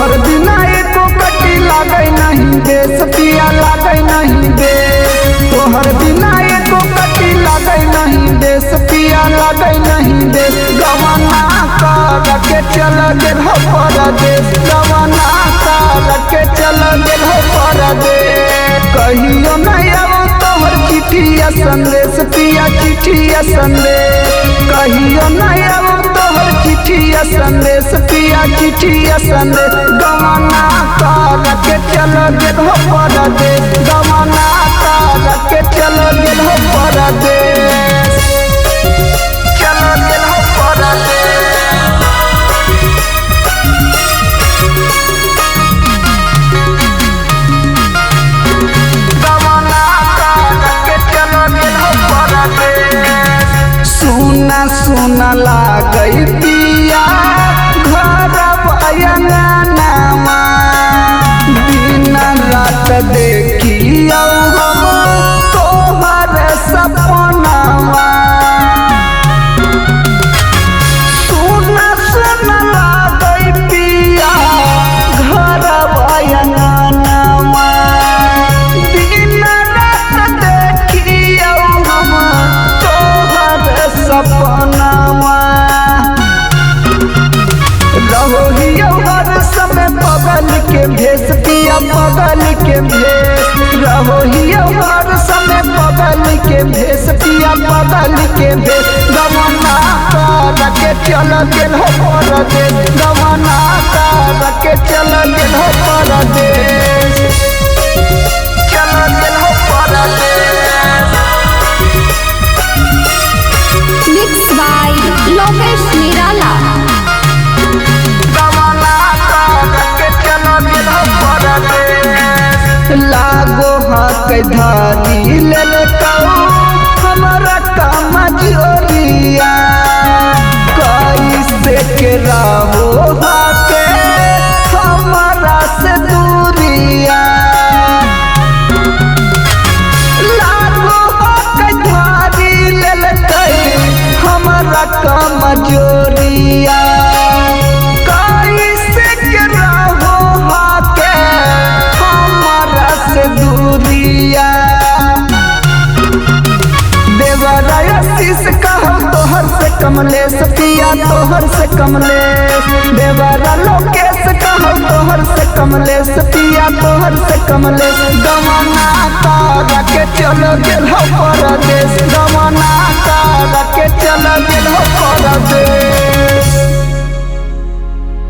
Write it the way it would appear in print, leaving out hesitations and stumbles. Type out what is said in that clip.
तोहर बिना एको कटी लागे नहीं देश पिया लागे नहीं देश। तोहर बिना एको कटी लागे नहीं देश पिया लागे नहीं देश। गवाना कर के चल गेल हो परदेश, गवाना कर के चल गेल हो परदेश। कहियो नहीं आओ तोहर चिट्ठिया संदेश पिया चिट्ठिया संदेश। कहियो नहीं आओ तोहर चिट्ठिया संदेश पिया चिट्ठिया संदेश। गवाना कर के चल गेल हो परदेश, गवाना कर के चल गेल हो परदेश, चल गेल हो परदेश। गवाना कर के चल गेल हो परदेश। सुना सुना लागई पिया घर अंगनावा, दिन रात देखियो हम तोहर सपनावा। सुना सुना लागई पिया घर अंगनावा, दिन रात देखियो हम तोहर सपनावा। रहो हर समय बगल के भेस पिया बगल के भेस। रहो हर समय बगल के भेस पिया बगल के भेस। गवाना कर के चल गेल हो परदेश, गवाना कर के चल गेल हो परदेश, चल गेल हो परदेश। Mixed by Lokesh Nirala। लागो हाथ धारी ललकाओ हमारा काम जोरिया, कैसे के राहो हाके हमारा से दूरिया। लागो हाथ धारी ललकाई हमारा काम जोरिया, कैसे के राहो हाके हमारा से दूरिया। देवरायशीष कहल तोहर से कमलेश पिया तोहर से कमलेश। देवरा लोकेश कहल तोहर से कमलेश पिया तोहर से कमलेश। गवाना कर के चल गेल हो परदेश, गवाना कर के चल गेल हो परदेश।